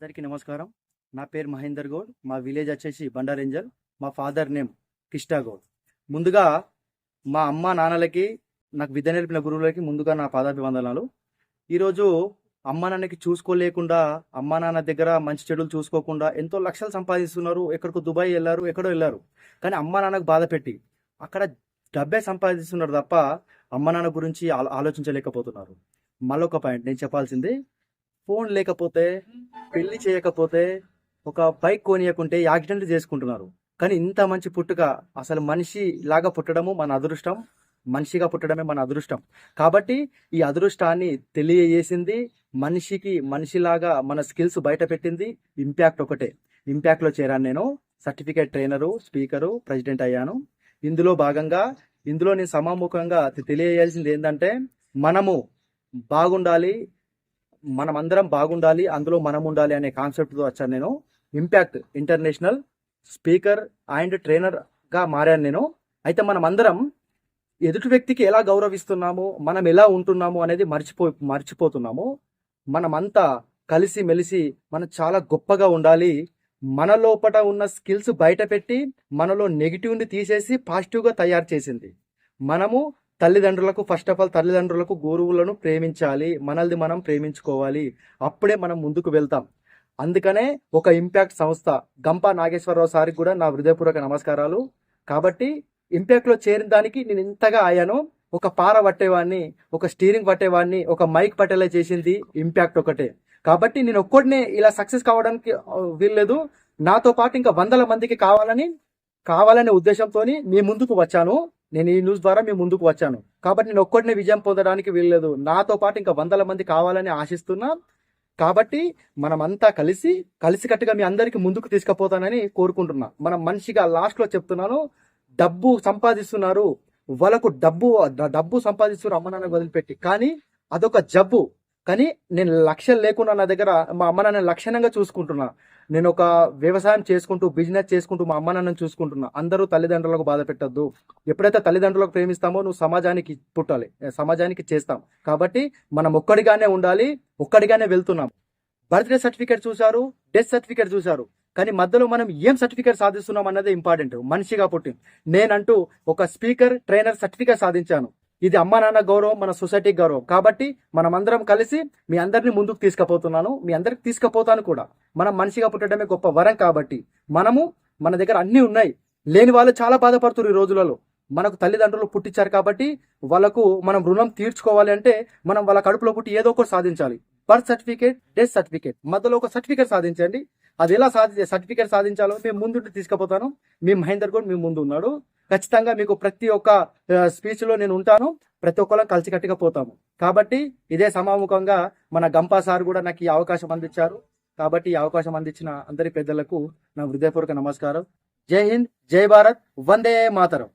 అందరికీ నమస్కారం. నా పేరు మహేందర్ గౌడ్. మా విలేజ్ వచ్చేసి బండారేంజల్. మా ఫాదర్ నేమ్ కిష్టా గౌడ్. ముందుగా మా అమ్మ నాన్నలకి, నాకు విద్య నేర్పిన గురువులకి ముందుగా నా పాదాభివందనాలు. ఈరోజు అమ్మ నాన్నకి చూసుకోలేకుండా, అమ్మ నాన్న దగ్గర మంచి చెడులు చూసుకోకుండా ఎంతో లక్షలు సంపాదిస్తున్నారు. ఎక్కడికో దుబాయ్ వెళ్ళారు, ఎక్కడో వెళ్ళారు. కానీ అమ్మ నాన్నకు బాధ పెట్టి అక్కడ డబ్బే సంపాదిస్తున్నారు తప్ప అమ్మ నాన్న గురించి ఆలోచించలేకపోతున్నారు. మళ్ళొక పాయింట్ నేను చెప్పాల్సింది, ఫోన్ లేకపోతే, పెళ్లి చేయకపోతే, ఒక బైక్ కొనియకుంటే యాక్సిడెంట్ చేసుకుంటున్నారు. కానీ ఇంత మంచి పుట్టుక, అసలు మనిషి లాగా పుట్టడము మన అదృష్టం, మనిషిగా పుట్టడమే మన అదృష్టం. కాబట్టి ఈ అదృష్టాన్ని తెలియజేసింది, మనిషికి మనిషిలాగా మన స్కిల్స్ బయట పెట్టింది ఇంపాక్ట్ ఒకటే. ఇంపాక్ట్లో చేరాను నేను. సర్టిఫికేట్ ట్రైనరు, స్పీకరు, ప్రెసిడెంట్ అయ్యాను. ఇందులో భాగంగా ఇందులో నేను సమాముఖంగా తెలియజేయాల్సింది ఏంటంటే, మనము బాగుండాలి, మనమందరం బాగుండాలి, అందులో మనం ఉండాలి అనే కాన్సెప్ట్తో వచ్చాను నేను. ఇంపాక్ట్ ఇంటర్నేషనల్ స్పీకర్ అండ్ ట్రైనర్గా మారాను నేను. అయితే మనం అందరం ఎదుటి వ్యక్తికి ఎలా గౌరవిస్తున్నాము, మనం ఎలా ఉంటున్నాము అనేది మర్చిపోతున్నాము. మనమంతా కలిసి మెలిసి మనం చాలా గొప్పగా ఉండాలి. మన లోపల ఉన్న స్కిల్స్ బయట పెట్టి మనలో నెగిటివ్ని తీసేసి పాజిటివ్గా తయారు చేసింది మనము. తల్లిదండ్రులకు, ఫస్ట్ ఆఫ్ ఆల్ తల్లిదండ్రులకు, గురువులను ప్రేమించాలి, మనల్ని మనం ప్రేమించుకోవాలి. అప్పుడే మనం ముందుకు వెళ్తాం. అందుకనే ఒక ఇంపాక్ట్ సంస్థ గంపా నాగేశ్వరరావు సార్కి కూడా నా హృదయపూర్వక నమస్కారాలు. కాబట్టి ఇంపాక్ట్లో చేరిన దానికి నేను ఇంతగా అయ్యాను. ఒక పార పట్టేవాడిని, ఒక స్టీరింగ్ పట్టేవాడిని, ఒక మైక్ పట్టేలా చేసింది ఇంపాక్ట్ ఒకటే. కాబట్టి నేను ఒక్కడినే ఇలా సక్సెస్ కావడానికి వీల్లేదు. నాతో పాటు ఇంకా 100 మందికి కావాలనే ఉద్దేశంతో మీ ముందుకు వచ్చాను. నేను ఈ న్యూస్ ద్వారా మీ ముందుకు వచ్చాను. కాబట్టి నేను ఒక్కడినే విజయం పొందడానికి వీల్లేదు. నాతో పాటు ఇంకా 100 మంది కావాలని ఆశిస్తున్నా. కాబట్టి మనమంతా కలిసికట్టుగా మీ అందరికీ ముందుకు తీసుకుపోతానని కోరుకుంటున్నా. మనం మనిషిగా లాస్ట్లో చెప్తున్నాను, డబ్బు సంపాదిస్తున్నారు, వాళ్ళకు డబ్బు సంపాదిస్తున్నారు అమ్మ నాన్న వదిలిపెట్టి. కానీ అదొక జబ్బు. కానీ నేను లక్ష్యం లేకుండా నా దగ్గర మా అమ్మ నాన్న లక్షణంగా చూసుకుంటున్నా. నేను ఒక వ్యవసాయం చేసుకుంటూ, బిజినెస్ చేసుకుంటూ మా అమ్మ నాన్నని చూసుకుంటున్నా. అందరూ తల్లిదండ్రులకు బాధ పెట్టద్దు. ఎప్పుడైతే తల్లిదండ్రులకు ప్రేమిస్తామో నువ్వు సమాజానికి పుట్టాలి, సమాజానికి చేస్తాం. కాబట్టి మనం ఒక్కడిగానే ఉండాలి, ఒక్కడిగానే వెళ్తున్నాం. బర్త్డే సర్టిఫికేట్ చూశారు, డెత్ సర్టిఫికేట్ చూశారు, కానీ మధ్యలో మనం ఏం సర్టిఫికేట్ సాధిస్తున్నాం అన్నదే ఇంపార్టెంట్. మనిషిగా పుట్టి నేనంటూ ఒక స్పీకర్, ట్రైనర్ సర్టిఫికేట్ సాధించాను. ఇది అమ్మ నాన్న గౌరవం, మన సొసైటీకి గౌరవం. కాబట్టి మనమందరం కలిసి మీ అందరినీ ముందుకు తీసుకుపోతున్నాను, మీ అందరికి తీసుకుపోతాను కూడా. మనం మనిషిగా పుట్టడమే గొప్ప వరం. కాబట్టి మన దగ్గర అన్నీ ఉన్నాయి. లేని వాళ్ళు చాలా బాధపడుతున్నారు ఈ రోజులలో. మనకు తల్లిదండ్రులు పుట్టించారు కాబట్టి వాళ్ళకు మనం రుణం తీర్చుకోవాలి అంటే మనం వాళ్ళ కడుపులో పుట్టి ఏదో ఒకటి సాధించాలి. బర్త్ సర్టిఫికేట్, డెత్ సర్టిఫికేట్, మధ్యలో ఒక సర్టిఫికేట్ సాధించండి. అది ఎలా సర్టిఫికేట్ సాధించాలో మేము ముందు తీసుకుపోతాను. మీ మహేందర్ కూడా మీ ముందు ఉన్నాడు. ఖచ్చితంగా మీకు ప్రతి ఒక్క స్పీచ్లో నేను ఉంటాను. ప్రతి ఒక్కరు కలిసికట్టుగా పోతాము. కాబట్టి ఇదే సమాముఖంగా మన గంపా సార్ కూడా నాకు ఈ అవకాశం అందించారు. కాబట్టి ఈ అవకాశం అందించిన అందరి పెద్దలకు నా హృదయపూర్వక నమస్కారం. జై హింద్, జై భారత్, వందే మాతరం.